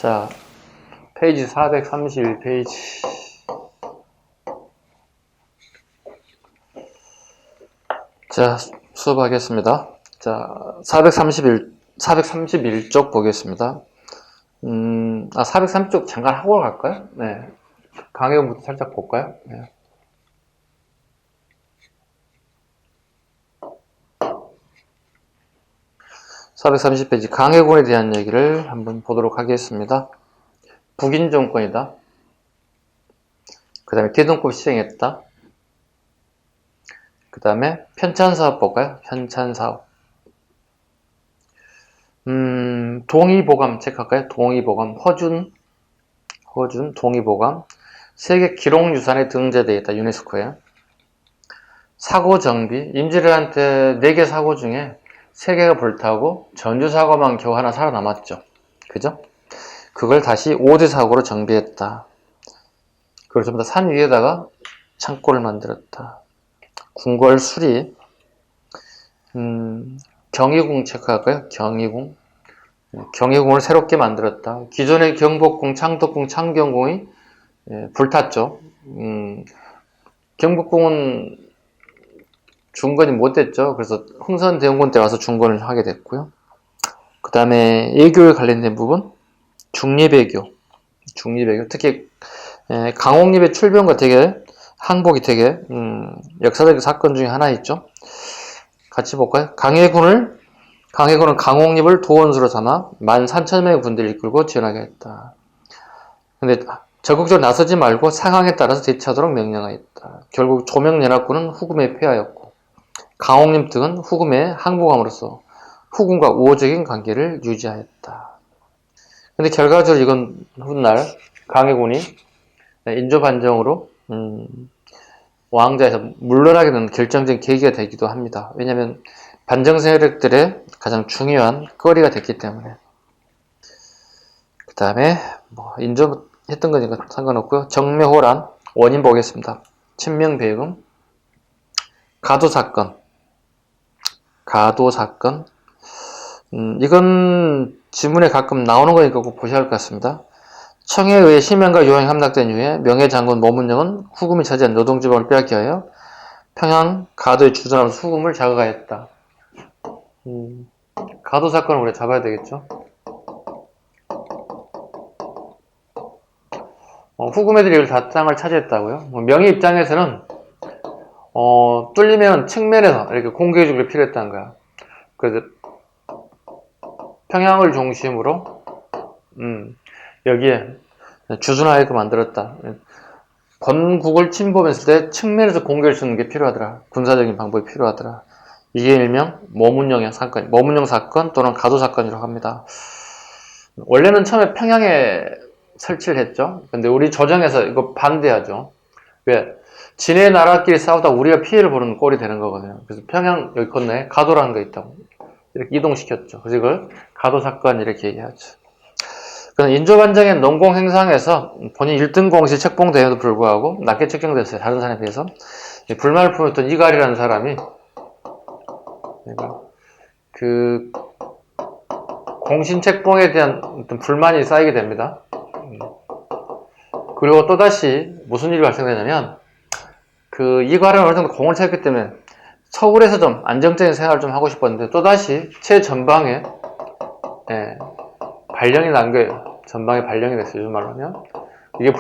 자, 페이지 431페이지. 자, 수업하겠습니다. 자, 431쪽 보겠습니다. 430쪽 잠깐 하고 갈까요? 네. 강해군부터 살짝 볼까요? 네. (430페이지) 강해군에 대한 얘기를 한번 보도록 하겠습니다. 북인 정권이다. 그 다음에 기둥법 시행했다. 그 다음에 편찬사업 볼까요? 편찬사업. 동의보감 체크할까요? 동의보감. 허준, 동의보감. 세계 기록유산에 등재되어 있다. 유네스코에. 사고정비. 임진왜란때 4개 사고 중에 3개가 불타고 전주사고만 겨우 하나 살아남았죠. 그죠? 그걸 다시 5대 사고로 정비했다. 그걸 전부 다 산 위에다가 창고를 만들었다. 궁궐 수리. 경희궁 체크할까요? 경희궁. 경희궁을 새롭게 만들었다. 기존의 경복궁, 창덕궁, 창경궁이 불탔죠. 경복궁은 중건이 못 됐죠. 그래서 흥선대원군 때 와서 중건을 하게 됐고요. 그 다음에 예교에 관련된 부분, 중리배교. 특히 강옥립의 출병과 되게 항복이 되게 역사적인 사건 중에 하나 있죠. 같이 볼까요? 강해군은 강옥립을 도원수로 삼아 13,000명의 군대를 이끌고 지원하게 했다. 근데 적극적으로 나서지 말고 상황에 따라서 대처하도록 명령하였다. 결국 조명연합군은 후금에 패하였고 강옥립 등은 후금에 항복함으로써 후금과 우호적인 관계를 유지하였다. 근데 결과적으로 이건 훗날 강해군이 인조반정으로 왕자에서 물러나게 되는 결정적인 계기가 되기도 합니다. 왜냐하면 반정 세력들의 가장 중요한 거리가 됐기 때문에. 그 다음에 인조했던 거니까 상관없고요. 정묘호란 원인 보겠습니다. 친명배금, 가도사건. 이건 지문에 가끔 나오는 거니까 꼭 보셔야 할 것 같습니다. 청에 의해 심연과 요양이 함락된 이후에 명예장군 모문영은 후금이 차지한 노동지방을 빼앗기 하여 평양 가도에 주둔하면서 후금을 자극하였다. 가도 사건을 우리가 잡아야 되겠죠. 후금 애들이 여기 다 땅을 차지했다고요. 명예 입장에서는 뚫리면 측면에서 이렇게 공개적으로 필요했다는 거야. 그래서 평양을 중심으로 여기에 주둔하게끔 만들었다. 건국을 침범했을 때 측면에서 공격을 쓰는 게 필요하더라. 군사적인 방법이 필요하더라. 이게 일명 모문영 사건 또는 가도 사건이라고 합니다. 원래는 처음에 평양에 설치를 했죠. 근데 우리 조정에서 이거 반대하죠. 왜? 진해 나라끼리 싸우다 우리가 피해를 보는 꼴이 되는 거거든요. 그래서 평양 여기 건너에 가도라는 거 있다고 이렇게 이동시켰죠. 그래서 이걸 가도 사건 이렇게 얘기하죠. 인조반정의 농공행상에서 본인 1등 공시 책봉대에도 불구하고 낮게 책정됐어요. 다른 사람에 비해서. 불만을 품었던 이갈이라는 사람이 그 공신 책봉에 대한 어떤 불만이 쌓이게 됩니다. 그리고 또다시 무슨 일이 발생되냐면 그 이갈은 어느 정도 공을 차렸기 때문에 서울에서 좀 안정적인 생활을 좀 하고 싶었는데 또다시 최전방에 발령이 난 거예요. 전방에 발령이 됐어요. 요즘 말로 하면. 이게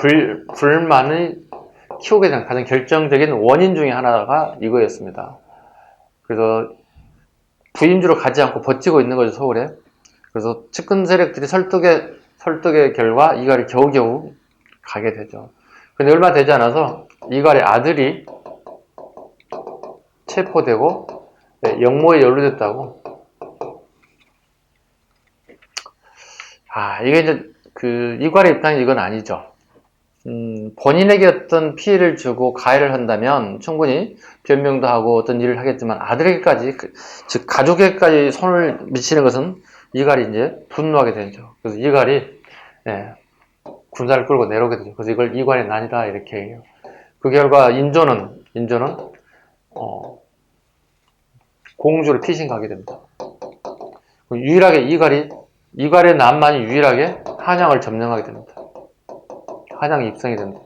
불만을 키우게 된 가장 결정적인 원인 중에 하나가 이거였습니다. 그래서 부임주로 가지 않고 버티고 있는 거죠, 서울에. 그래서 측근 세력들이 설득의 결과 이갈이 겨우겨우 가게 되죠. 근데 얼마 되지 않아서 이갈의 아들이 체포되고 영모에 연루됐다고. 이게 이제 이갈의 입장이 이건 아니죠. 본인에게 어떤 피해를 주고 가해를 한다면 충분히 변명도 하고 어떤 일을 하겠지만 아들에게까지, 즉 가족에게까지 손을 미치는 것은 이갈이 이제 분노하게 되죠. 그래서 이갈이 군사를 끌고 내려오게 되죠. 그래서 이걸 이갈의 난이다 이렇게 얘기해요. 그 결과 인조는 공주를 피신가게 됩니다. 유일하게 이갈의 난만이 유일하게 한양을 점령하게 됩니다. 한양이 입성이 됩니다.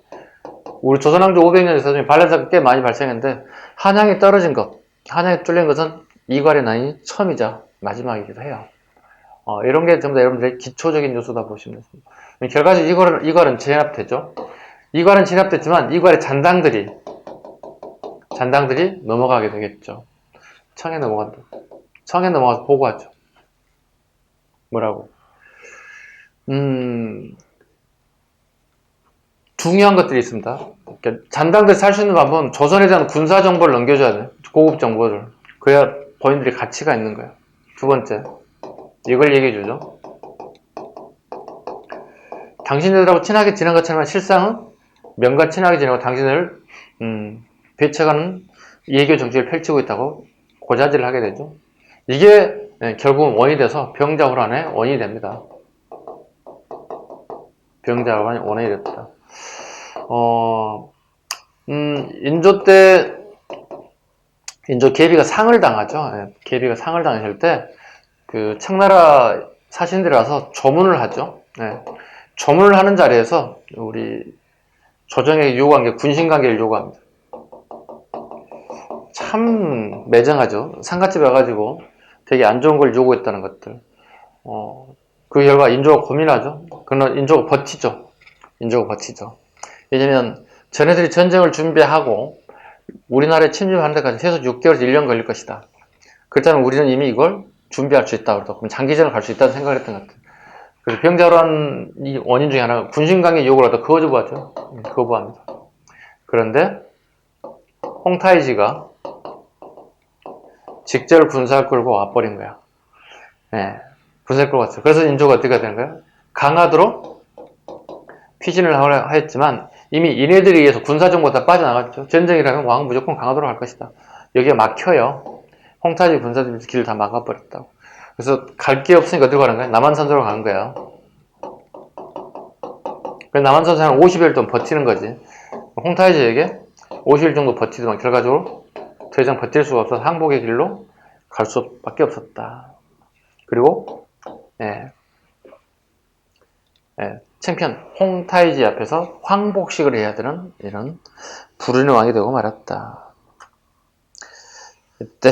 우리 조선왕조 500년 있었으면 반란사가 꽤 많이 발생했는데 한양이 떨어진 것, 한양이 뚫린 것은 이괄의 난이 처음이자 마지막이기도 해요. 이런 게 전부 다 여러분들의 기초적인 요소다 보시면 됩니다. 결과적으로 이괄은 진압되죠. 이괄은 진압됐지만 이괄의 잔당들이 넘어가게 되겠죠. 청에 넘어간다. 청에 넘어가서 보고하죠. 뭐라고? 중요한 것들이 있습니다. 잔당들이 살 수 있는 방법은 조선에 대한 군사 정보를 넘겨줘야 돼. 고급 정보를. 그래야 본인들이 가치가 있는 거예요. 두 번째, 이걸 얘기해주죠. 당신들하고 친하게 지낸 것처럼 실상은 명과 친하게 지내고 당신을 배척하는 예교 정책을 펼치고 있다고 고자질을 하게 되죠. 이게 결국은 원이 돼서 병자호란의 원인이 됩니다. 병자호란의 원인이 됩니다. 인조 때 인조 계비가 상을 당하죠. 계비가 상을 당했을 때 그 청나라 사신들이 와서 조문을 하죠. 조문을 하는 자리에서 우리 조정에게 요구한 게 군신관계를 요구합니다. 참 매정하죠. 상갓집에 와가지고 되게 안 좋은 걸 요구했다는 것들. 그 결과 인조가 고민하죠. 그러나 인조가 버티죠. 왜냐면 전해들이 전쟁을 준비하고 우리나라에 침입하는 데까지 최소 6개월에서 1년 걸릴 것이다. 그렇다면 우리는 이미 이걸 준비할 수 있다. 그럼 장기전을 갈 수 있다는 생각을 했던 것 같아요. 그래서 병자호란 원인 중에 하나가 군신관계 요구를 하다 거부하죠. 거부합니다. 그런데 홍타이지가 직접 군사를 끌고 와버린 거야. 군사를 끌고 왔어요. 그래서 인조가 어떻게 되는 거야? 강화도로 피신을 하였지만 이미 이네들에 의해서 군사정보가 다 빠져나갔죠. 전쟁이라면 왕은 무조건 강화도로 갈 것이다. 여기가 막혀요. 홍타이지 군사들이 길을 다 막아버렸다고. 그래서 갈 게 없으니까 어디로 가는 거야? 남한산도로 가는 거야. 그래서 남한산도로 한 50일 동안 버티는 거지. 홍타이지에게 50일 정도 버티더만 결과적으로 더 이상 버틸 수가 없어서 항복의 길로 갈 수밖에 없었다. 그리고 챔피언 홍타이지 앞에서 황복식을 해야 되는 이런 불운의 왕이 되고 말았다. 이때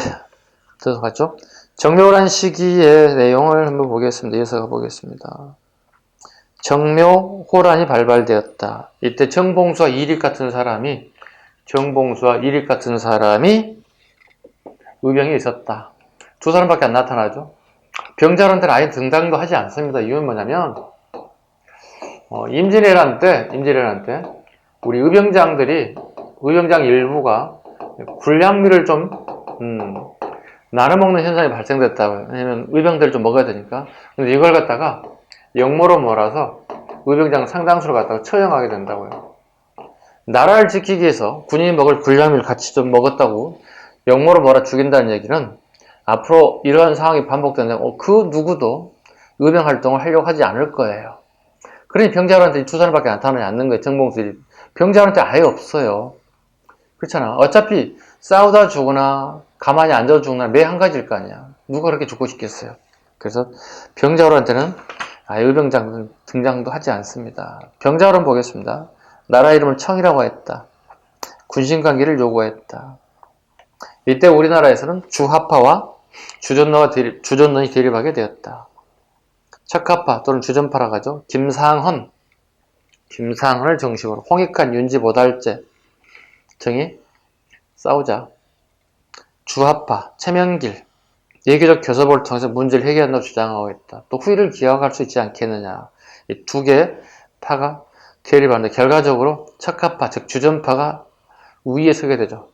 들어갔죠? 정묘란 시기의 내용을 한번 보겠습니다. 이어서 가보겠습니다. 정묘호란이 발발되었다. 이때 정봉수와 이립 같은 사람이 의병에 있었다. 두 사람밖에 안 나타나죠. 병자호란때는 아예 등장도 하지 않습니다. 이유는 뭐냐면 임진왜란 때 우리 의병장 일부가 군량미를 좀 나눠 먹는 현상이 발생됐다고요. 왜냐면 의병들을 좀 먹어야 되니까. 근데 이걸 갖다가 역모로 몰아서 의병장 상당수를 갖다가 처형하게 된다고요. 나라를 지키기 위해서 군인이 먹을 군량미를 같이 좀 먹었다고 역모로 몰아 죽인다는 얘기는 앞으로 이러한 상황이 반복된다면 그 누구도 의병 활동을 하려고 하지 않을 거예요. 그러니 병자호란때 두 사람밖에 나타나지 않는 거예요. 정봉수들이. 병자호란때 아예 없어요. 그렇잖아. 어차피 싸우다 죽거나 가만히 앉아 죽거나 매 한 가지일 거 아니야. 누가 그렇게 죽고 싶겠어요. 그래서 병자호란때는 아예 의병장 등장도 하지 않습니다. 병자호란 보겠습니다. 나라 이름을 청이라고 했다. 군신관계를 요구했다. 이때 우리나라에서는 주하파와 주전론이 대립하게 되었다. 척하파 또는 주전파라고 하죠. 김상헌을 정식으로 홍익한, 윤지, 보달제 등이 싸우자 주하파, 최명길, 예교적 교섭을 통해서 문제를 해결한다고 주장하고 있다. 또 후일을 기억할 수 있지 않겠느냐. 이 두 개의 파가 대립하는데 결과적으로 척하파, 즉 주전파가 우위에 서게 되죠.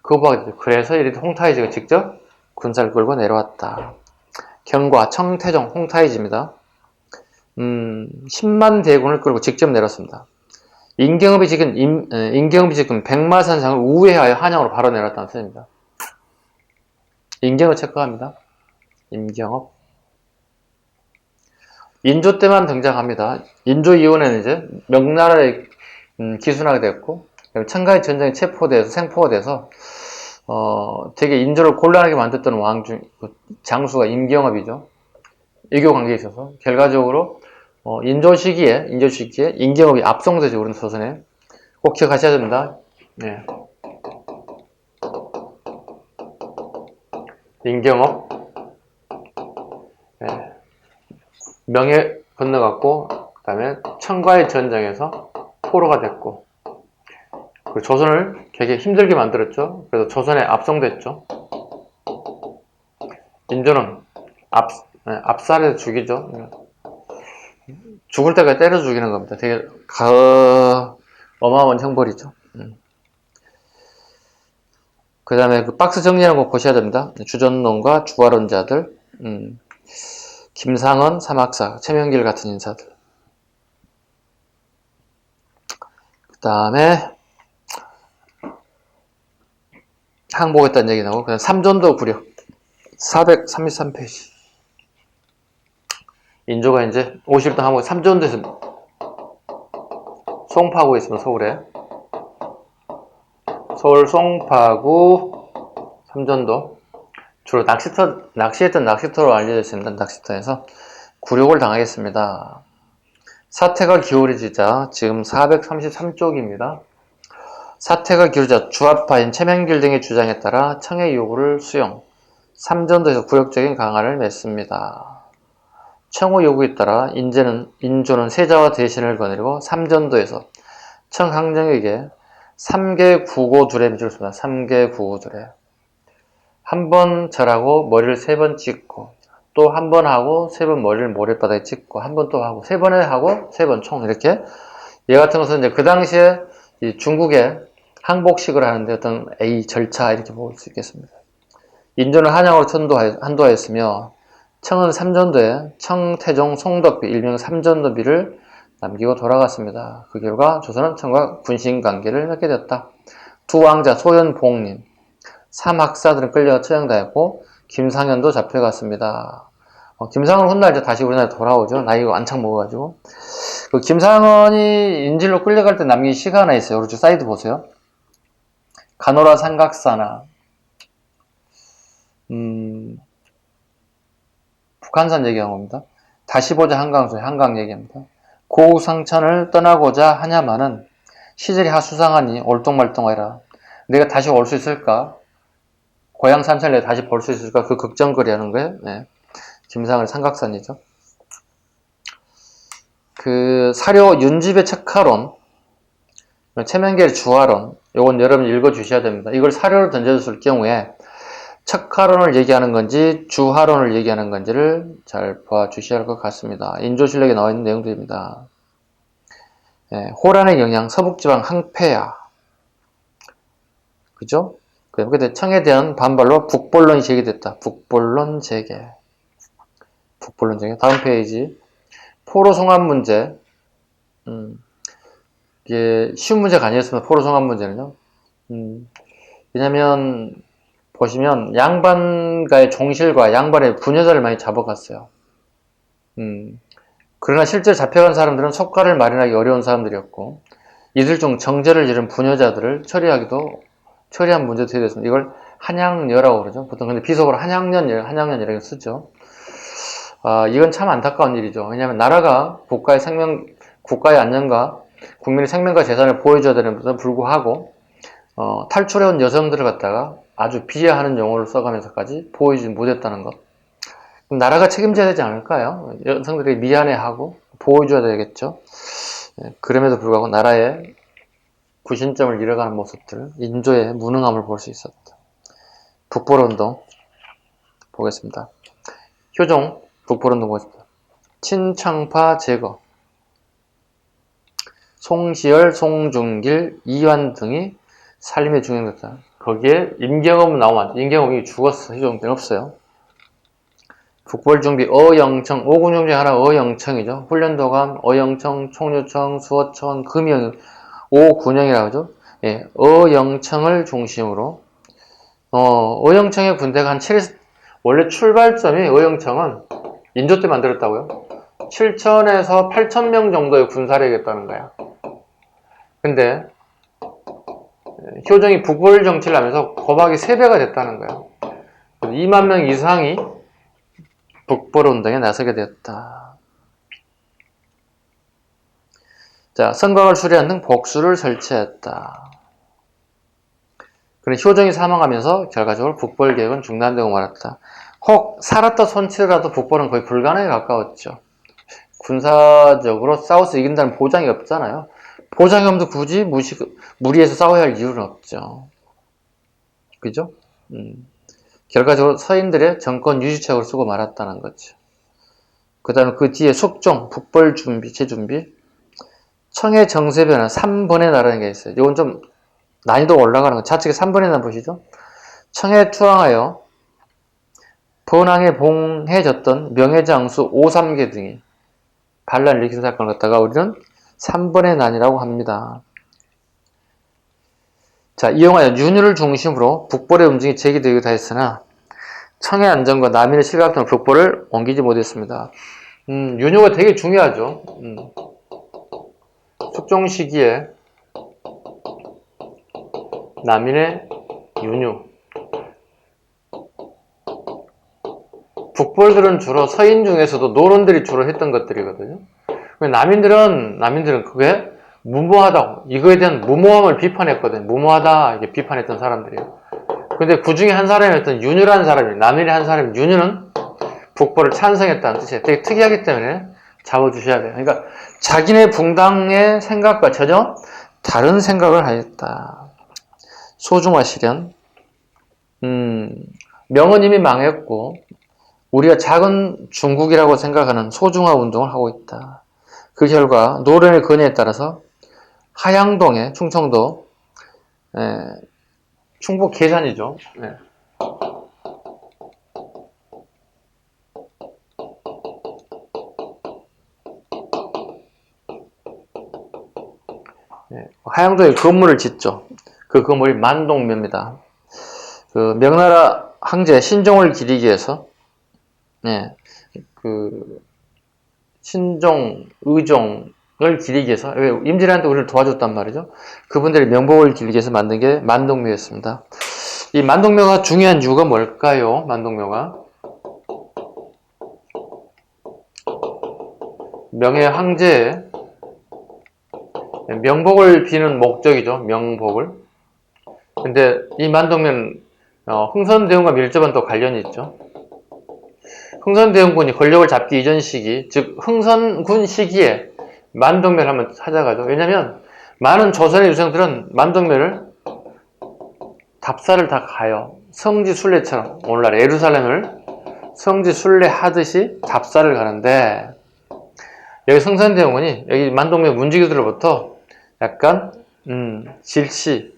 거부하게 되죠. 그래서 이렇게 홍타이지가 직접 군사를 끌고 내려왔다. 경과, 청태종, 홍타이지입니다. 10만 대군을 끌고 직접 내렸습니다. 임경업이 지금 백마산상을 우회하여 한양으로 바로 내렸다는 뜻입니다. 임경업 체크합니다. 임경업. 인조 때만 등장합니다. 인조 이후에는 이제 명나라에 기순하게 됐고 청가의 전쟁에 생포가 돼서 되게 인조를 곤란하게 만들었던 장수가 임경업이죠. 외교 관계에 있어서 결과적으로 인조 시기에 임경업이 압송되죠. 우리 조선에. 꼭 기억하셔야 됩니다. 네. 임경업. 네. 명예 건너갔고, 그 다음에 청과의 전쟁에서 포로가 됐고, 그 조선을 되게 힘들게 만들었죠. 그래서 조선에 압송됐죠. 인조는 압살해서 죽이죠. 죽을 때까지 때려 죽이는 겁니다. 되게 어마어마한 형벌이죠. 그 다음에 그 박스 정리하는 거 보셔야 됩니다. 주전론과 주화론자들, 김상헌, 삼학사, 최명길 같은 인사들. 그 다음에 항복했다는 얘기 나오고, 그다음 삼전도 구려 433페이지. 인조가 이제 50도 항복, 삼전도에서 송파구 있으면 서울에 서울 송파구 삼전도 주로 낚시했던 낚시터로 알려져 있습니다. 낚시터에서 굴욕을 당하겠습니다. 사태가 기울어지자 지금 433쪽입니다. 사태가 기울어지자 주합파인 최명길 등의 주장에 따라 청의 요구를 수용, 삼전도에서 굴욕적인 강화를 맺습니다. 청의 요구에 따라 인조는 세자와 대신을 거느리고 삼전도에서 청항정에게 3개 구고두례 밑줄 씁니다. 3개 구고두례. 한 번 절하고 머리를 3번 찍고, 또 한 번 하고 3번 머리를 모래바닥에 찍고, 한 번 또 하고 3번에 하고 3번 총 이렇게. 얘 같은 것은 이제 그 당시에 이 중국에 항복식을 하는데 어떤 절차 이렇게 볼 수 있겠습니다. 인조는 한양으로 한도하였으며 청은 삼전도에 청태종 송덕비 일명 삼전도비를 남기고 돌아갔습니다. 그 결과 조선은 청과 군신관계를 맺게 되었다. 두 왕자 소연봉님, 삼학사들은 끌려 처형당했고 김상현도 잡혀갔습니다. 김상현 훗날 이제 다시 우리나라에 돌아오죠. 나이가 완창 먹어가지고. 그 김상현이 인질로 끌려갈 때 남긴 시가 하나 있어요. 오른쪽 사이드 보세요. 가노라 삼각사나 북한산 얘기한 겁니다. 다시 보자 한강 얘기합니다. 고우상천을 떠나고자 하냐마는 시절이 하수상하니 올똥말똥하라. 내가 다시 올 수 있을까? 고향 삼천을 내가 다시 볼 수 있을까? 그 걱정거리 하는 거예요. 네. 김상을 삼각산이죠. 그 사료 윤집의 척하론, 최명길의 주화론, 요건 여러분 읽어주셔야 됩니다. 이걸 사료로 던져줬을 경우에 척하론을 얘기하는 건지 주화론을 얘기하는 건지를 잘 봐주셔야 할 것 같습니다. 인조실록에 나와 있는 내용들입니다. 예, 호란의 영향, 서북지방 항폐야. 그죠? 그런데 청에 대한 반발로 북본론이 제기됐다. 북본론 재개. 북본론 재개. 다음 페이지. 포로송환 문제. 이게 쉬운 문제가 아니었습니다. 포로송환 문제는요. 왜냐면 보시면 양반가의 종실과 양반의 부녀자를 많이 잡아갔어요. 그러나 실제 잡혀간 사람들은 속가를 마련하기 어려운 사람들이었고 이들 중 정제를 잃은 부녀자들을 처리한 문제도 되겠습니다. 이걸 한양녀라고 그러죠. 보통 근데 비속어로 한양년이라고 쓰죠. 이건 참 안타까운 일이죠. 왜냐하면 나라가 국가의 안녕과 국민의 생명과 재산을 보호해줘야 되는데도 불구하고 탈출해온 여성들을 갖다가 아주 비하하는 용어를 써가면서까지 보호해주지 못했다는 것. 그럼 나라가 책임져야 되지 않을까요? 여성들이 미안해하고 보호해줘야 되겠죠. 그럼에도 불구하고 나라의 구신점을 잃어가는 모습들, 인조의 무능함을 볼 수 있었다. 북포로운동 보겠습니다. 효종 북포로운동 보겠습니다. 친청파 제거, 송시열, 송중길, 이완 등이 살림에 중용됐다. 거기에 임경업은 나오면 안 돼. 임경업이 죽었어. 효종 때는 없어요. 북벌준비, 어영청, 5군용 중에 하나 어영청이죠. 훈련도감, 어영청, 총류청, 수호청, 금영, 5군영이라고 하죠. 예, 어영청을 중심으로 어영청의 군대가 원래 출발점이 어영청은 인조 때 만들었다고요. 7천에서 8천 명 정도의 군사를 하겠다는 거야. 근데 효종이 북벌 정치를 하면서 고박이 3배가 됐다는 거야. 2만 명 이상이 북벌 운동에 나서게 되었다. 자, 선각을 수리하는 등 복수를 설치했다. 그래, 효정이 사망하면서 결과적으로 북벌 계획은 중단되고 말았다. 혹 살았다 손치더라도 북벌은 거의 불가능에 가까웠죠. 군사적으로 싸워서 이긴다는 보장이 없잖아요. 보장이 없는데 굳이 무리해서 싸워야 할 이유는 없죠. 그죠? 결과적으로 서인들의 정권 유지책으로 쓰고 말았다는 거죠. 그 다음에 그 뒤에 숙종, 북벌 준비, 재준비, 청해 정세 변화 3번의 나라는 게 있어요. 이건 좀 난이도 올라가는 거. 좌측에 3번의 나 보시죠? 청해 투항하여 번항에 봉해졌던 명예장수 오삼계 등이 반란을 일으킨 사건을 갖다가 우리는 3번의 난이라고 합니다. 자, 이용하여 윤유를 중심으로 북벌의 움직임이 제기되기도 했으나 청해 안정과 남인의 실각 등 북벌을 옮기지 못했습니다. 윤유가 되게 중요하죠. 숙종 시기에 남인의 윤유. 북벌들은 주로 서인 중에서도 노론들이 주로 했던 것들이거든요. 남인들은 그게 무모하다고, 이거에 대한 무모함을 비판했거든요. 무모하다, 이게 비판했던 사람들이에요. 근데 그 중에 한 사람이었던 윤유라는 사람이, 남인의 한 사람이, 윤유는 북벌을 찬성했다는 뜻이에요. 되게 특이하기 때문에 잡아주셔야 돼요. 그러니까 자기네 붕당의 생각과 전혀 다른 생각을 하였다. 소중화 실현. 명은 이미 망했고 우리가 작은 중국이라고 생각하는 소중화 운동을 하고 있다. 그 결과 노련의 건의에 따라서 하양동에 충청도 충북 계산이죠. 하양동에 건물을 짓죠. 그 건물이 만동묘입니다. 그 명나라 황제 신종을 기리기 위해서 그 신종, 의종을 기리기 위해서 임진왜란때 우리를 도와줬단 말이죠. 그분들이 명복을 기리기 위해서 만든 게 만동묘였습니다. 이 만동묘가 중요한 이유가 뭘까요? 만동묘가 명예 황제의 명복을 비는 목적이죠. 명복을. 근데 이 만동묘는 흥선대원과 밀접한 또 관련이 있죠. 흥선대원군이 권력을 잡기 이전 시기, 즉 흥선군 시기에 만동묘를 한번 찾아가죠. 왜냐면 많은 조선의 유생들은 만동묘를 답사를 다 가요. 성지 순례처럼 오늘날 예루살렘을 성지 순례하듯이 답사를 가는데 여기 흥선대원군이 여기 만동묘 문지기들로부터 약간 질시를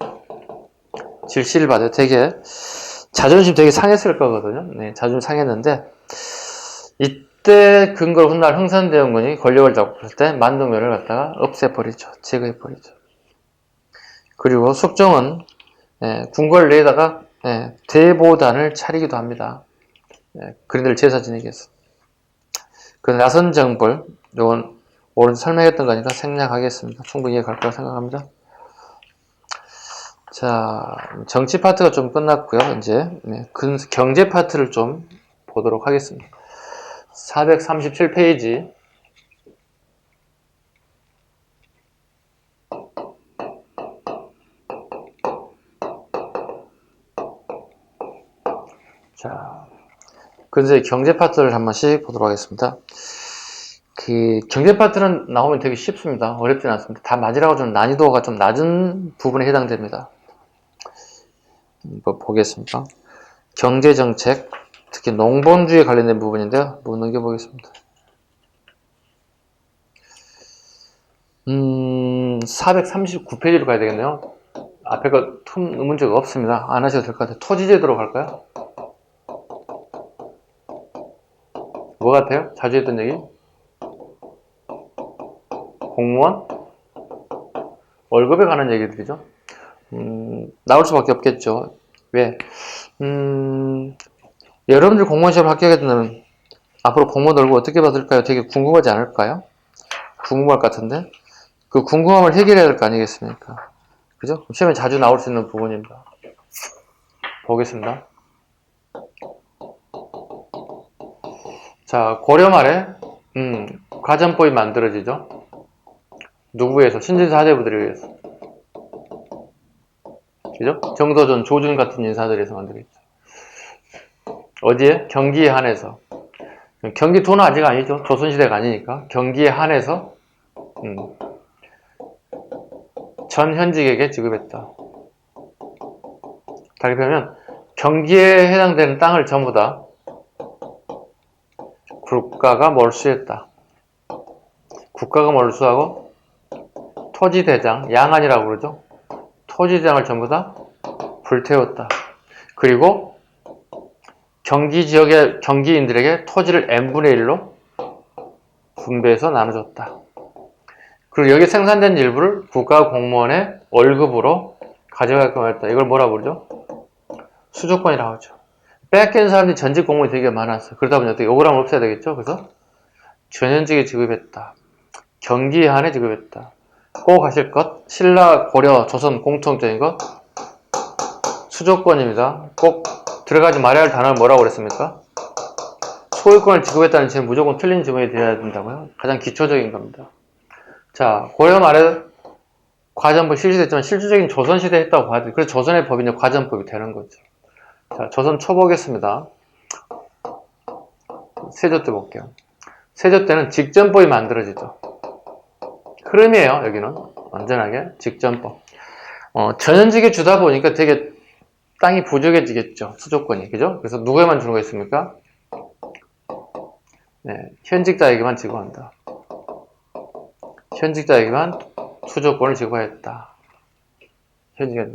받아요. 되게 자존심 되게 상했을 거거든요. 네, 자존심 상했는데 이때 근거를 훗날 흥선대원군이 권력을 잡을 때 만동묘를 갖다가 없애버리죠. 제거해버리죠. 그리고 숙종은 궁궐 내에다가 대보단을 차리기도 합니다. 그린들 제사 지내기 위해서. 그 나선정벌, 이건 오늘 설명했던 거니까 생략하겠습니다. 충분히 이해 갈 거라 생각합니다. 자, 정치 파트가 좀 끝났고요. 이제 경제 파트를 좀 보도록 하겠습니다. 437페이지. 자, 그래서 경제 파트를 한 번씩 보도록 하겠습니다. 그 경제 파트는 나오면 되게 쉽습니다. 어렵지는 않습니다. 다 맞으라고 좀 난이도가 좀 낮은 부분에 해당됩니다. 보겠습니다. 경제정책, 특히 농본주의에 관련된 부분인데요. 한번 넘겨보겠습니다. 439페이지로 가야 되겠네요. 앞에 거 문제가 없습니다. 안 하셔도 될 것 같아요. 토지제도로 갈까요? 뭐 같아요? 자주 했던 얘기? 공무원? 월급에 관한 얘기들이죠. 나올 수밖에 없겠죠. 왜? 여러분들 공무원 시험 합격하게 된다면 앞으로 공무원 얼굴 어떻게 받을까요? 되게 궁금하지 않을까요? 궁금할 것 같은데 그 궁금함을 해결해야 될 거 아니겠습니까? 그죠? 시험에 자주 나올 수 있는 부분입니다. 보겠습니다. 자, 고려 말에 가전법이 만들어지죠. 누구에서? 신진사 하대부들에 의해서. 그죠? 정서전, 조준 같은 인사들에서 만들겠죠. 어디에? 경기에 한해서. 경기도는 아직 아니죠. 조선시대가 아니니까. 경기에 한해서 전 현직에게 지급했다. 다르게 표현하면 경기에 해당되는 땅을 전부 다 국가가 몰수했다. 국가가 몰수하고 토지대장, 양안이라고 그러죠. 토지대장을 전부 다 불태웠다. 그리고 경기 지역의 경기인들에게 토지를 n분의 1로 분배해서 나눠줬다. 그리고 여기 생산된 일부를 국가 공무원의 월급으로 가져가게끔 했다. 이걸 뭐라고 그러죠? 수조권이라고 하죠. 뺏긴 사람들이 전직 공무원이 되게 많았어요. 그러다 보니 어떻게 억울함을 없애야 되겠죠? 그래서 전현직에 지급했다. 경기에 한해 지급했다. 꼭 하실 것, 신라, 고려, 조선 공통적인 것, 수조권입니다. 꼭 들어가지 말아야 할 단어는 뭐라고 그랬습니까? 소유권을 지급했다는 지금 무조건 틀린 지문이 되어야 된다고요? 가장 기초적인 겁니다. 자, 고려 말에 과전법 실시됐지만 실질적인 조선시대에 했다고 봐야 돼요. 그래서 조선의 법이 이제 과전법이 되는 거죠. 자, 조선 초보겠습니다. 세조 때 볼게요. 세조 때는 직전법이 만들어지죠. 흐름이에요, 여기는. 완전하게 직전법. 전현직에 주다 보니까 되게 땅이 부족해지겠죠. 수조권이. 그죠? 그래서 누구에만 주는 거 있습니까? 네, 현직자에게만 지급한다. 현직자에게만 수조권을 지급하였다. 현직자.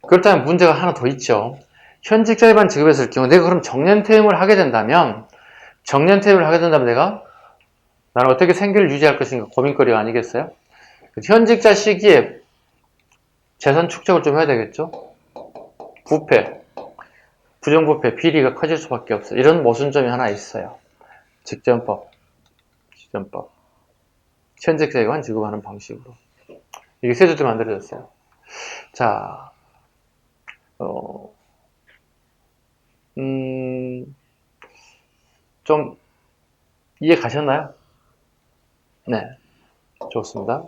그렇다면 문제가 하나 더 있죠. 현직자에만 지급했을 경우 내가 그럼 정년퇴임을 하게 된다면 내가 나는 어떻게 생계를 유지할 것인가 고민거리가 아니겠어요? 현직자 시기에 재산 축적을 좀 해야 되겠죠? 부패, 부정부패, 비리가 커질 수밖에 없어요. 이런 모순점이 하나 있어요. 직전법. 현직자에게만 지급하는 방식으로. 이게 세조 때 만들어졌어요. 자, 좀 이해 가셨나요? 네, 좋습니다.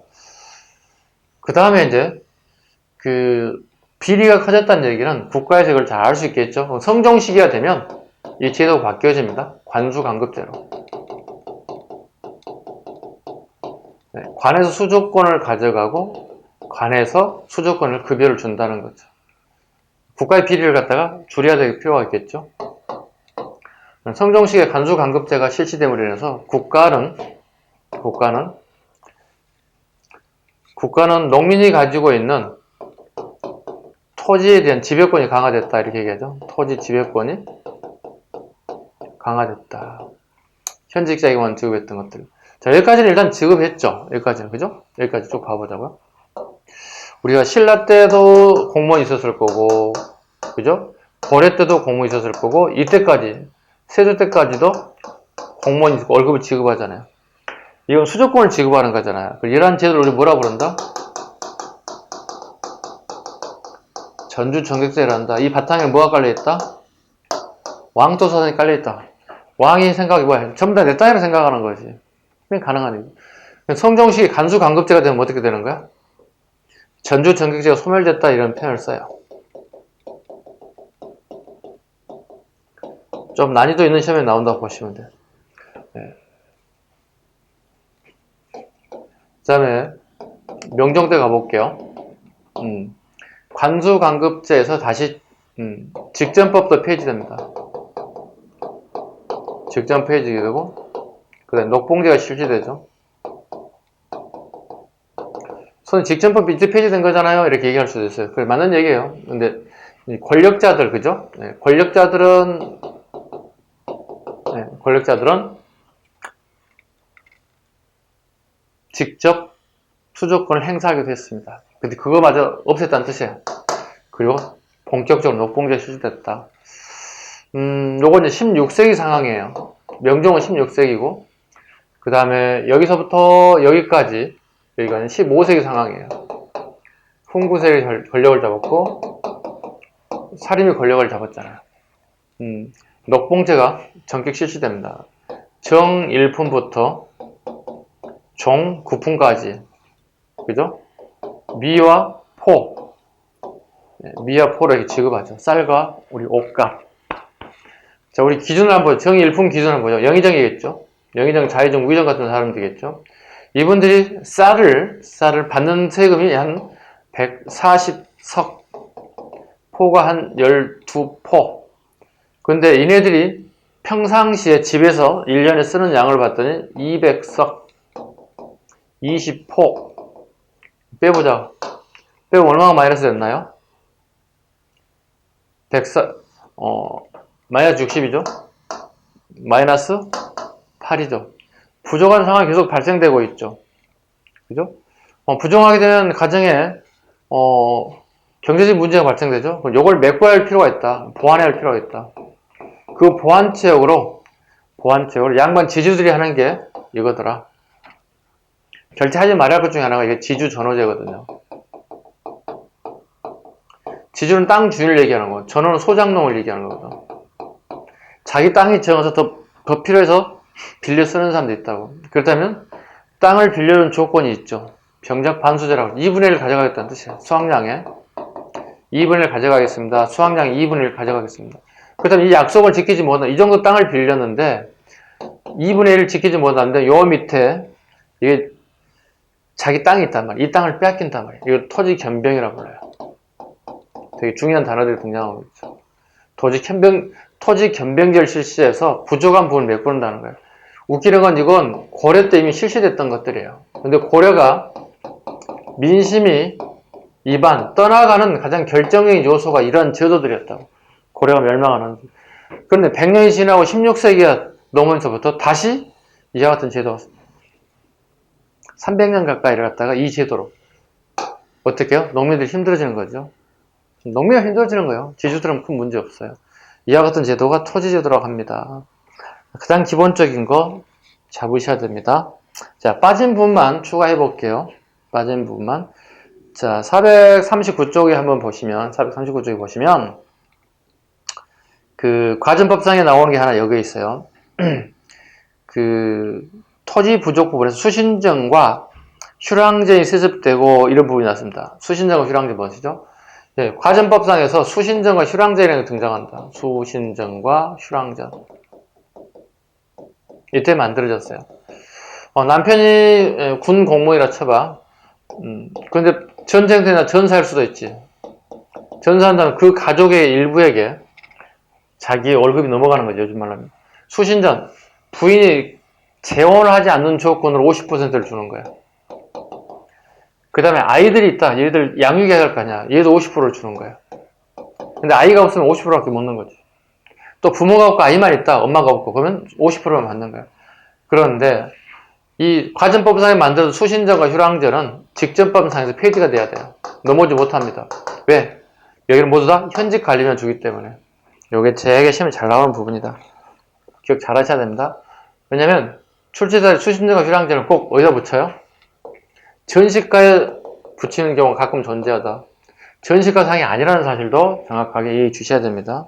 그 다음에 이제 비리가 커졌다는 얘기는 국가에서 이걸 잘 알 수 있겠죠. 성종 시기가 되면 이 제도가 바뀌어집니다. 관수강급제로. 네, 관에서 수조권을 가져가고 관에서 수조권을 급여를 준다는 거죠. 국가의 비리를 갖다가 줄여야 될 필요가 있겠죠. 성종 시기에 관수강급제가 실시됨으로 인해서 국가는 농민이 가지고 있는 토지에 대한 지배권이 강화됐다 이렇게 얘기하죠. 토지 지배권이 강화됐다. 현직자에게만 지급했던 것들. 자, 여기까지는 일단 지급했죠. 여기까지는 그죠? 여기까지 쭉 봐보자고요. 우리가 신라 때도 공무원이 있었을 거고, 그죠? 고려 때도 공무원이 있었을 거고, 이때까지 세조 때까지도 공무원이 월급을 지급하잖아요. 이건 수조권을 지급하는 거잖아요. 이러한 제도를 우리 뭐라 부른다? 전주정격제를 한다. 이 바탕에 뭐가 깔려있다? 왕도사선이 깔려있다. 왕이 생각이 뭐야? 전부 다 내 땅이라 생각하는 거지. 그게 가능한 일이고. 성종시기 간수강급제가 되면 어떻게 되는 거야? 전주정격제가 소멸됐다 이런 표현을 써요. 좀 난이도 있는 시험에 나온다고 보시면 돼요. 네. 그 다음에 명종 때 가볼게요. 관수강급제에서 다시 직전법도 폐지됩니다. 직전 폐지가 되고 그 다음에 녹봉제가 실시되죠. 직전법 이제 폐지된 거잖아요. 이렇게 얘기할 수도 있어요. 그게 맞는 얘기예요. 근데 권력자들 그죠? 네, 권력자들은 직접 수조권을 행사하기도 했습니다. 근데 그거마저 없앴다는 뜻이에요. 그리고 본격적으로 녹봉제가 실시됐다. 요건 이제 16세기 상황이에요. 명종은 16세기고, 그 다음에 여기서부터 여기까지, 여기가 15세기 상황이에요. 훈구세력이 권력을 잡았고, 사림이 권력을 잡았잖아요. 녹봉제가 전격 실시됩니다. 정일품부터 종, 구품까지. 그죠? 미와 포. 미와 포를 이렇게 지급하죠. 쌀과 우리 옷값. 자, 우리 기준을 한번, 정의일품 기준을 보죠. 영의정이겠죠? 영의정, 자의정, 우의정 같은 사람들이겠죠? 이분들이 쌀을 받는 세금이 한 140석, 포가 한 12포. 근데 이네들이 평상시에 집에서 1년에 쓰는 양을 봤더니 200석, 20포. 빼보자. 빼면 얼마가 마이너스 됐나요? 104, 마이너스 60이죠? 마이너스 8이죠. 부족한 상황이 계속 발생되고 있죠. 그죠? 부족하게 되면 가정에, 경제적 문제가 발생되죠? 그럼 이걸 메꿔야 할 필요가 있다. 보완해야 할 필요가 있다. 그 보완책으로 양반 지주들이 하는 게 이거더라. 결제하지 말아야 할 것 중에 하나가 이게 지주 전호제거든요. 지주는 땅 주인을 얘기하는 거, 전호는 소장농을 얘기하는 거거든. 자기 땅이 정해서 더 필요해서 빌려 쓰는 사람도 있다고. 그렇다면 땅을 빌려준 조건이 있죠. 병작 반수제라고 2분의 1을 가져가겠다는 뜻이에요. 수확량에 2분의 1 가져가겠습니다. 수확량 2분의 1 가져가겠습니다. 그렇다면 이 약속을 지키지 못한다. 이 정도 땅을 빌렸는데 2분의 1을 지키지 못하는데 요 밑에 이게 자기 땅이 있단 말이에요. 이 땅을 빼앗긴단 말이에요. 이걸 토지 겸병이라고 불러요. 되게 중요한 단어들이 등장하고 있죠. 토지 겸병제를 실시해서 부족한 부분을 메꾸는다는 거예요. 웃기는 건 이건 고려 때 이미 실시됐던 것들이에요. 근데 고려가 민심이 떠나가는 가장 결정적인 요소가 이런 제도들이었다고. 고려가 멸망하는. 그런데 100년이 지나고 16세기가 넘으면서부터 다시 이와 같은 제도가 300년 가까이를 갖다가 이 제도로. 어떻게 해요? 농민들이 힘들어지는 거죠. 농민이 힘들어지는 거예요. 지주들은 큰 문제 없어요. 이와 같은 제도가 토지제도라고 합니다. 가장 기본적인 거 잡으셔야 됩니다. 자, 빠진 부분만 추가해 볼게요. 빠진 부분만. 자, 439쪽에 한번 보시면, 439쪽에 보시면, 그, 과정법상에 나오는 게 하나 여기 있어요. 그, 토지 부족 부분에서 수신정과 휴랑제이 세습되고 이런 부분이 났습니다. 수신정과 휴랑제 무엇이죠? 네, 과정법상에서 수신정과 휴랑제라는 게 등장한다. 수신정과 휴랑제. 이때 만들어졌어요. 남편이 군 공무원이라 쳐봐. 그런데 전쟁 때나 전사할 수도 있지. 전사한다면 그 가족의 일부에게 자기 월급이 넘어가는 거죠. 요즘 말로 하면. 수신전, 부인이 재혼을 하지 않는 조건으로 50%를 주는 거야. 그 다음에 아이들이 있다. 얘들 양육해야 할 거 아니야. 얘도 50%를 주는 거야. 근데 아이가 없으면 50%밖에 못 넣는 거지. 또 부모가 없고 아이만 있다. 엄마가 없고. 그러면 50%만 받는 거야. 그런데 이 과정법상에 만든 수신전과 휴랑전은 직전법상에서 폐지가 돼야 돼요. 넘어오지 못합니다. 왜? 여기는 모두 다 현직 관리만 주기 때문에. 요게 제게 시험에 잘 나오는 부분이다. 기억 잘 하셔야 됩니다. 왜냐면 출제자의 수신전과 휴랑전을 꼭 어디다 붙여요? 전시가에 붙이는 경우가 가끔 존재하다. 전시가 상이 아니라는 사실도 정확하게 이해해 주셔야 됩니다.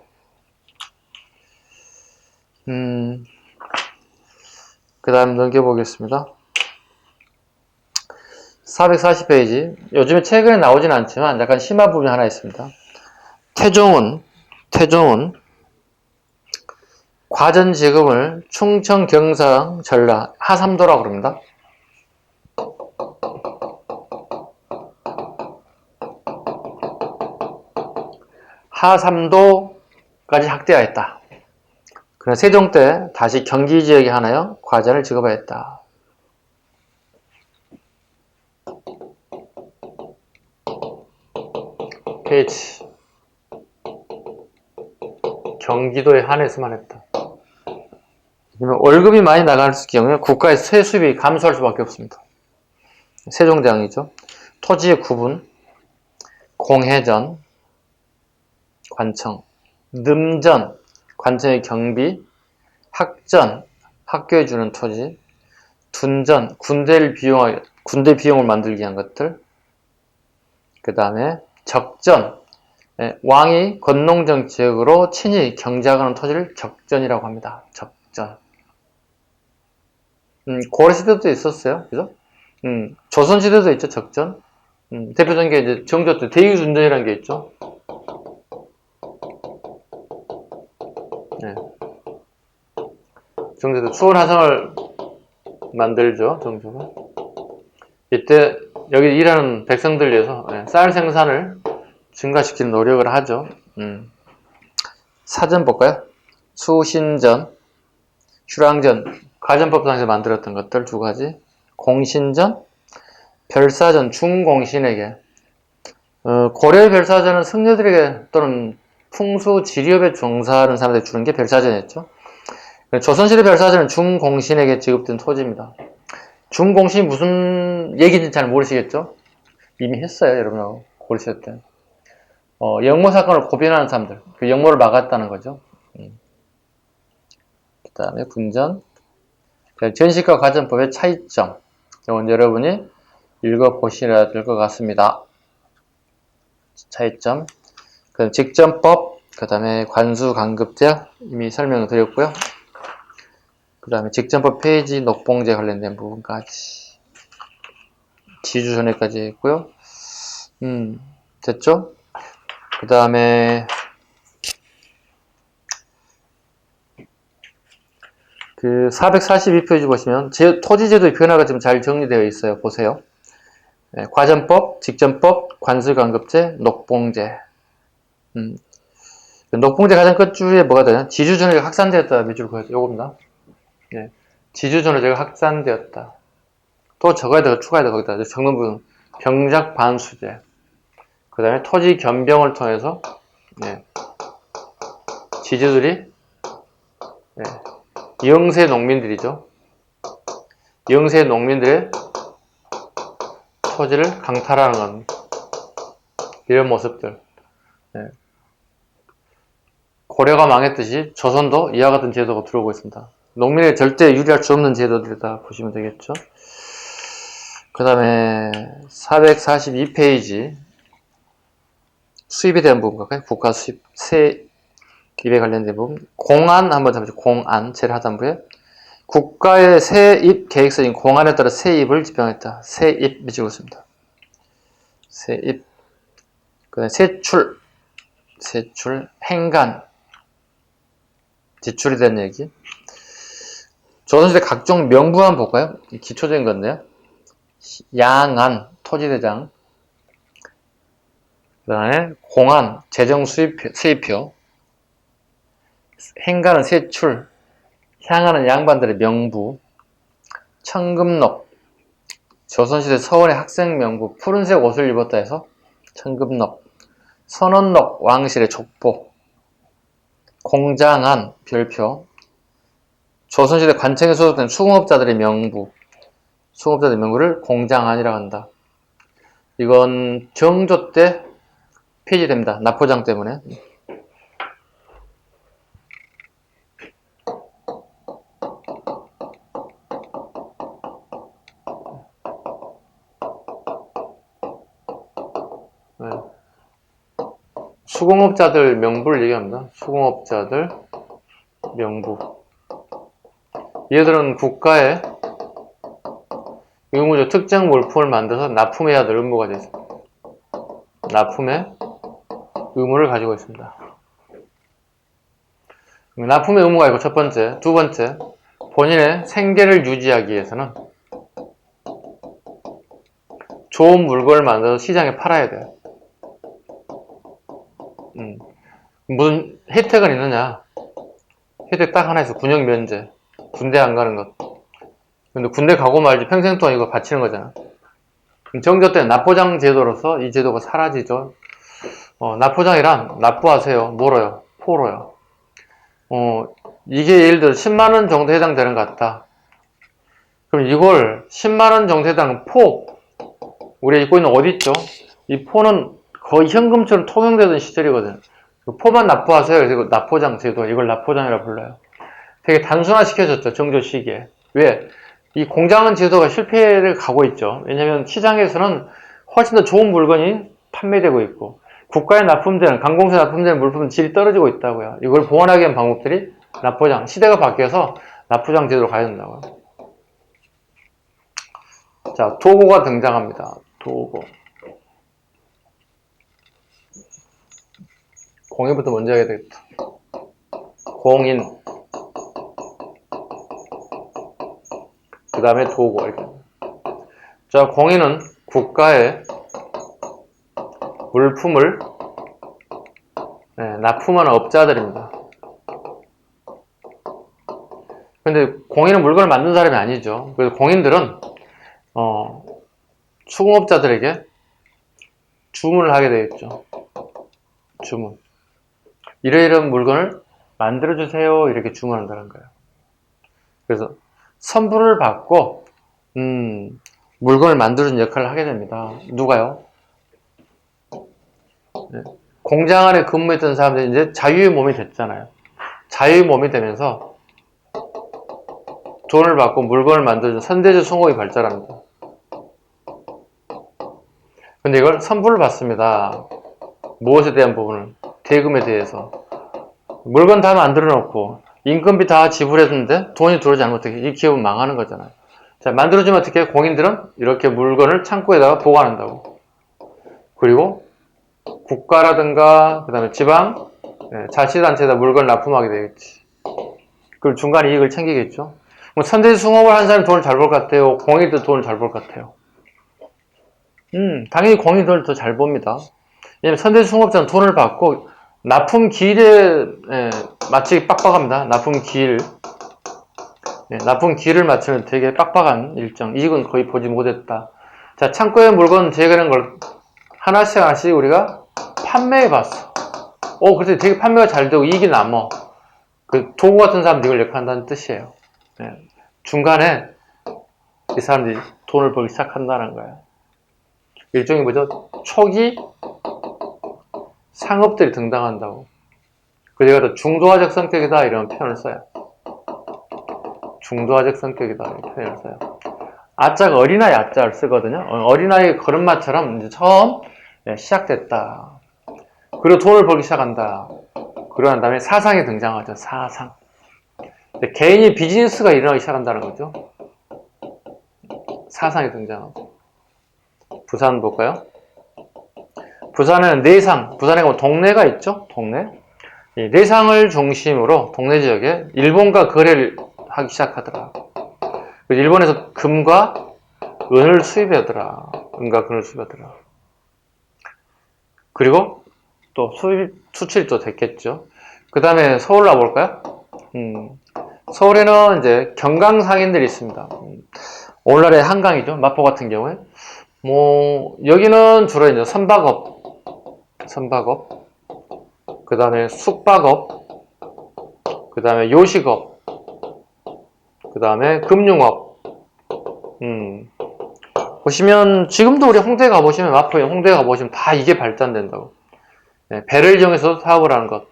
그 다음 넘겨보겠습니다. 440페이지. 요즘에 최근에 나오진 않지만 약간 심화 부분이 하나 있습니다. 태종은 과전 지금을 충청, 경상, 전라, 하삼도라고 그럽니다. 하삼도까지 확대하였다. 그러나 세종 때 다시 경기 지역에 하나요? 과전을 지급하였다. 페이지. 경기도에 한해서만 했다. 월급이 많이 나갈 경우에 국가의 세수입이 감소할 수밖에 없습니다. 세종대왕이죠. 토지의 구분, 공해전, 관청, 늠전, 관청의 경비, 학전, 학교에 주는 토지, 둔전, 군대 비용을 만들기 위한 것들, 그 다음에 적전, 왕이 건농정 지역으로 친히 경작하는 토지를 적전이라고 합니다. 적전. 고려시대도 있었어요. 그죠? 조선시대도 있죠, 적전. 대표적인 게 이제 정조 때 대유준전이라는 게 있죠. 네. 정조 때 수원화성을 만들죠, 정조가. 이때 여기 일하는 백성들 위해서 쌀 생산을 증가시키는 노력을 하죠. 사전 볼까요? 수신전, 휴랑전, 가전법상에서 만들었던 것들 두 가지. 공신전, 별사전, 중공신에게. 고려 별사전은 승려들에게 또는 풍수 지리업에 종사하는 사람들에게 주는 게 별사전이었죠. 조선시대 별사전은 중공신에게 지급된 토지입니다. 중공신이 무슨 얘기인지 잘 모르시겠죠? 이미 했어요, 여러분하고 고르실 때. 영모 사건을 고변하는 사람들, 그 영모를 막았다는 거죠. 그 다음에 군전, 전식과 가전법의 차이점. 이건 여러분이 읽어보셔야 될 것 같습니다. 차이점. 그 직전법, 그 다음에 관수간급제약 이미 설명을 드렸고요. 그 다음에 직전법 페이지 녹봉제 관련된 부분까지 지주전에까지 했고요. 됐죠? 그 다음에 그 442페이지 보시면 토지제도의 변화가 지금 잘 정리되어 있어요. 보세요. 과전법, 직전법, 관수간급제, 녹봉제. 녹봉제 가장 끝줄에 뭐가 되냐? 지주전에가 확산되었다. 밑줄 그어야죠. 요겁니다. 지주전에가 확산되었다. 또 적어야 되고 추가해야 되고 거기다 적는 부분 병작 반수제. 그 다음에 토지 겸병을 통해서 지주들이 영세 농민들이죠. 영세 농민들의 토지를 강탈하는 겁니다. 이런 모습들. 고려가 망했듯이 조선도 이와 같은 제도가 들어오고 있습니다. 농민에게 절대 유리할 수 없는 제도들이다 보시면 되겠죠. 그 다음에 442페이지 수입에 대한 부분 갈까요? 국가 수입, 세입에 관련된 부분. 공안 한번 잡으시죠. 공안, 제일 하단부에 국가의 세입 계획서인 공안에 따라 세입을 집행했다. 세입 밑줄 긋습니다. 세입. 그 다음에 세출, 행간, 지출에 대한 얘기. 조선시대 각종 명부 한번 볼까요? 기초적인 건데요. 양안, 토지대장. 그 다음에 공안, 재정 수입표. 행간은 세출. 향하는 양반들의 명부. 청금록. 조선시대 서원의 학생 명부. 푸른색 옷을 입었다 해서 청금록. 선원록, 왕실의 족보. 공장안, 별표. 조선시대 관청에 소속된 수공업자들의 명부. 수공업자들의 명부를 공장안이라고 한다. 이건 정조 때 폐지됩니다. 납포장 때문에. 수공업자들 명부를 얘기합니다. 수공업자들 명부. 얘들은 국가의 의무죠. 특정 물품을 만들어서 납품해야 될 의무가 되어 있습니다. 납품의 의무를 가지고 있습니다. 납품의 의무가 있고 첫 번째. 두 번째, 본인의 생계를 유지하기 위해서는 좋은 물건을 만들어서 시장에 팔아야 돼요. 무슨 혜택은 있느냐? 혜택 딱 하나 있어. 군역 면제. 군대 안 가는 것. 근데 군대 가고 말지 평생 동안 이거 바치는 거잖아. 정조 때는 납포장 제도로서 이 제도가 사라지죠. 납포장이란 납부하세요. 뭐로요? 포로요. 이게 예를 들어 10만원 정도 해당되는 것 같다. 그럼 이걸 10만원 정도 해당하는 포. 우리가 입고 있는 옷 있죠? 이 포는 거의 현금처럼 통용되던 시절이거든. 포만 납부하세요. 그래서 납포장 제도. 이걸 납포장이라고 불러요. 되게 단순화시켜졌죠. 정조 시기에. 왜? 이 공장은 제도가 실패를 가고 있죠. 왜냐면 시장에서는 훨씬 더 좋은 물건이 판매되고 있고 국가에 납품되는, 관공서에 납품되는 물품은 질이 떨어지고 있다고요. 이걸 보완하기 위한 방법들이 납포장. 시대가 바뀌어서 납포장 제도로 가야 된다고요. 자, 도고가 등장합니다. 도고. 공인부터 먼저 해야 되겠다. 공인. 그 다음에 도고. 이렇게. 자, 공인은 국가에 물품을 납품하는 업자들입니다. 근데 공인은 물건을 만든 사람이 아니죠. 그래서 공인들은 수공업자들에게 주문을 하게 되겠죠. 주문. 이러이러한 물건을 만들어주세요. 이렇게 주문한다는 거예요. 그래서 선불을 받고 물건을 만들어주는 역할을 하게 됩니다. 누가요? 공장 안에 근무했던 사람들이 이제 자유의 몸이 됐잖아요. 자유의 몸이 되면서 돈을 받고 물건을 만들어주는 선대적 수공업이 발달합니다. 근데 이걸 선불을 받습니다. 무엇에 대한 부분을? 대금에 대해서. 물건 다 만들어 놓고 인건비 다 지불했는데 돈이 들어오지 않으면 어떻게? 이 기업은 망하는 거잖아요. 자, 만들어주면 어떻게? 공인들은 이렇게 물건을 창고에다가 보관한다고. 그리고 국가라든가 그 다음에 지방 자치단체에다 물건을 납품하게 되겠지. 그럼 중간에 이익을 챙기겠죠. 뭐 선대수공업을 한 사람이 돈을 잘 벌 것 같아요? 공인도 돈을 잘 벌 것 같아요? 당연히 공인들은 더 잘 봅니다. 왜냐면 선대수공업자는 돈을 받고 납품 기일에 맞추기 빡빡합니다. 납품 기일. 납품 기일을 맞추면 되게 빡빡한 일정. 이익은 거의 보지 못했다. 자, 창고에 물건 제거하는 걸 하나씩 우리가 판매해 봤어. 그래서 되게 판매가 잘 되고 이익이 남어. 그 도구 같은 사람들이 이걸 역할한다는 뜻이에요. 중간에 이 사람들이 돈을 벌기 시작한다는 거예요. 일종의 뭐죠? 초기 상업들이 등장한다고. 그래서 중도화적 성격이다 이런 표현을 써요. 중도화적 성격이다 이런 표현을 써요. 아자가 어린아이 아자를 쓰거든요. 어린아이 걸음마처럼 이제 처음 시작됐다. 그리고 돈을 벌기 시작한다. 그러한 다음에 사상이 등장하죠. 사상. 개인이 비즈니스가 일어나기 시작한다는 거죠. 사상이 등장하고. 부산 볼까요? 부산은 내상, 부산에 가면 동네가 있죠? 동네. 이 내상을 중심으로 동네 지역에 일본과 거래를 하기 시작하더라. 일본에서 금과 은을 수입하더라. 은과 금을 수입하더라. 그리고 또 수출이 또 됐겠죠. 그 다음에 서울 나볼까요? 서울에는 이제 경강상인들이 있습니다. 오늘날의 한강이죠. 마포 같은 경우에. 여기는 주로 이제 선박업, 그 다음에 숙박업, 그 다음에 요식업, 그 다음에 금융업. 보시면, 지금도 우리 홍대 가보시면, 마포에 홍대 가보시면 다 이게 발전된다고. 배를 이용해서 사업을 하는 것.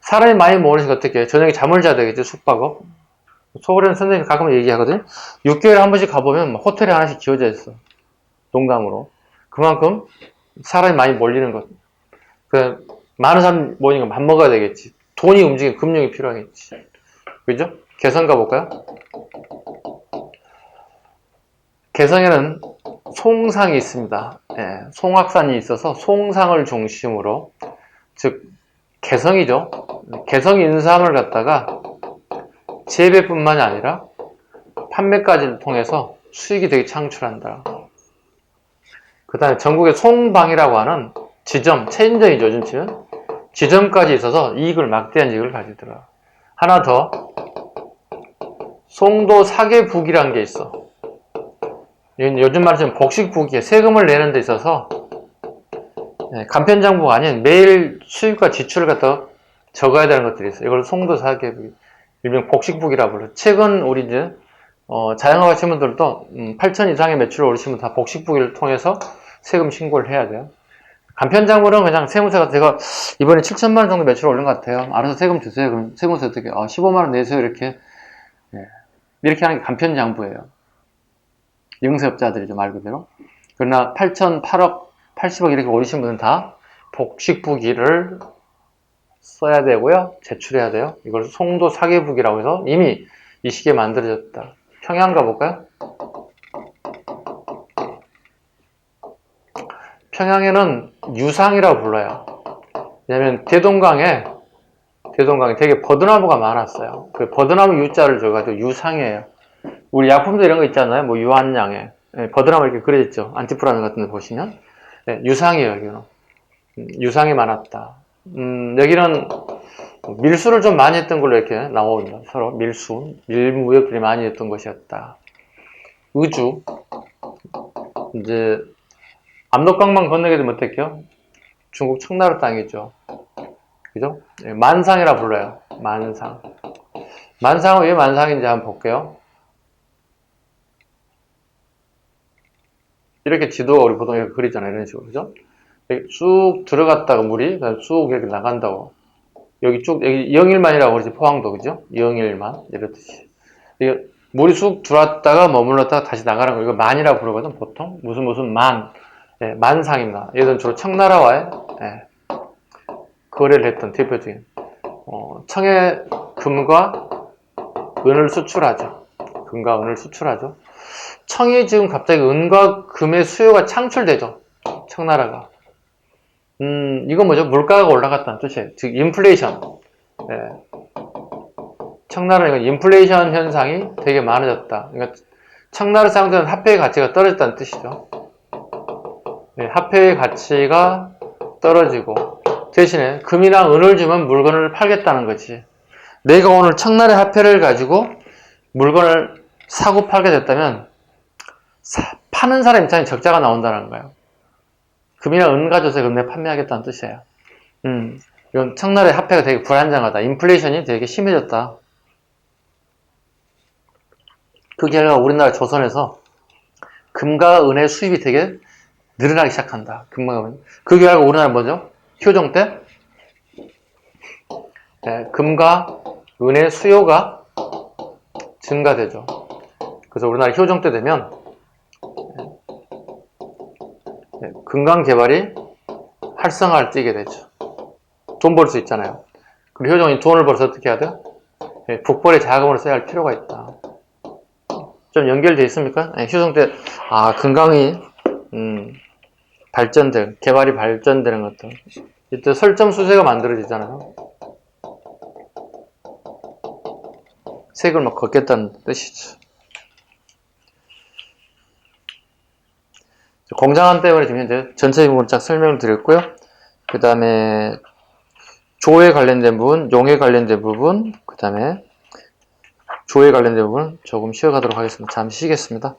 사람이 많이 모으니까 어떻게 저녁에 잠을 자야 되겠죠, 숙박업. 서울에는 선생님이 가끔 얘기하거든요. 6개월에 한 번씩 가보면 호텔에 하나씩 지어져 있어. 농담으로. 그만큼 사람이 많이 몰리는 것. 많은 사람 모이니까 밥 먹어야 되겠지. 돈이 움직이는 금융이 필요하겠지. 그죠? 개성 가볼까요? 개성에는 송상이 있습니다. 송악산이 있어서 송상을 중심으로, 즉 개성이죠. 개성 인삼을 갖다가 재배뿐만이 아니라 판매까지를 통해서 수익이 되게 창출한다. 그 다음에 전국에 송방이라고 하는 지점, 체인점이죠, 요즘 치면. 지점까지 있어서 막대한 이익을 가지더라. 하나 더, 송도 사계북이라는 게 있어. 요즘 말하자면 복식북이에 세금을 내는 데 있어서 간편장부가 아닌 매일 수입과 지출을 갖다 적어야 되는 것들이 있어요. 이걸 송도 사계북, 일명 복식북이라고 불러요. 최근 우리 이제 자영업 하시는 분들도 8천 이상의 매출을 올리시면 다 복식북이를 통해서 세금 신고를 해야 돼요. 간편장부는 그냥 세무서가 제가 이번에 7천만 원 정도 매출을 올린 것 같아요. 알아서 세금 주세요. 그럼 세무서 어떻게 15만 원 내세요. 이렇게 하는 게 간편장부예요. 영세업자들이죠, 말 그대로. 그러나 8천, 8억, 80억 이렇게 올리신 분은 다 복식부기를 써야 되고요. 제출해야 돼요. 이걸 송도 사계북이라고 해서 이미 이 시기에 만들어졌다. 평양 가볼까요? 평양에는 유상이라고 불러요. 왜냐면 대동강에 되게 버드나무가 많았어요. 그 버드나무 유자를 줘가지고 유상이에요. 우리 약품도 이런 거 있잖아요. 뭐 유한양에 버드나무 이렇게 그려졌죠. 안티프라는 같은 데 보시면 유상이에요. 여기는 유상이 많았다. 여기는 밀수를 좀 많이 했던 걸로 이렇게 나옵니다. 서로 밀무역들이 많이 했던 것이었다. 의주, 이제 압록강만 건너게도 못했죠. 중국 청나라 땅이죠. 그죠? 만상이라 불러요. 만상. 만상은 왜 만상인지 한번 볼게요. 이렇게 지도가 우리 보통 이렇게 그리잖아요. 이런 식으로. 그죠? 여기 쑥 들어갔다가 물이 쑥 이렇게 나간다고. 여기 영일만이라고 그러지. 포항도. 그죠? 영일만. 이렇듯이. 물이 쑥 들어왔다가 머물렀다가 다시 나가는 거. 이거 만이라고 부르거든. 보통. 무슨 만. 만상입니다. 얘들은 주로 청나라와의 거래를 했던 대표적인. 청에 금과 은을 수출하죠. 금과 은을 수출하죠. 청이 지금 갑자기 은과 금의 수요가 창출되죠. 청나라가. 이건 뭐죠? 물가가 올라갔다는 뜻이에요. 즉, 인플레이션. 청나라는 이건 인플레이션 현상이 되게 많아졌다. 그러니까 청나라 사람들은 화폐의 가치가 떨어졌다는 뜻이죠. 화폐의 가치가 떨어지고 대신에 금이나 은을 주면 물건을 팔겠다는 거지. 내가 오늘 청나라 화폐를 가지고 물건을 사고 팔게 됐다면 파는 사람 입장에 적자가 나온다는 거예요. 금이나 은 가져서 그럼 내가 판매하겠다는 뜻이에요. 이건 청나라의 화폐가 되게 불안정하다. 인플레이션이 되게 심해졌다. 그 결과 우리나라 조선에서 금과 은의 수입이 되게 늘어나기 시작한다. 금과 은. 그 결과 우리나라 뭐죠? 효종 때 금과 은의 수요가 증가되죠. 그래서 우리나라 효종 때 되면 금강 개발이 활성화를 띠게 되죠. 돈 벌 수 있잖아요. 그리고 효종이 돈을 벌어서 어떻게 해야 돼요? 국벌의 자금으로 써야 할 필요가 있다. 좀 연결되어 있습니까? 효종 때 금강이 개발이 발전되는 것들. 이때 설정 수세가 만들어지잖아요. 색을 막 걷겠다는 뜻이죠. 공장안 때문에 지금 현재 전체 부분 쫙 설명을 드렸고요. 그 다음에 조에 관련된 부분, 용에 관련된 부분, 그 다음에 조에 관련된 부분 조금 쉬어가도록 하겠습니다. 잠시 쉬겠습니다.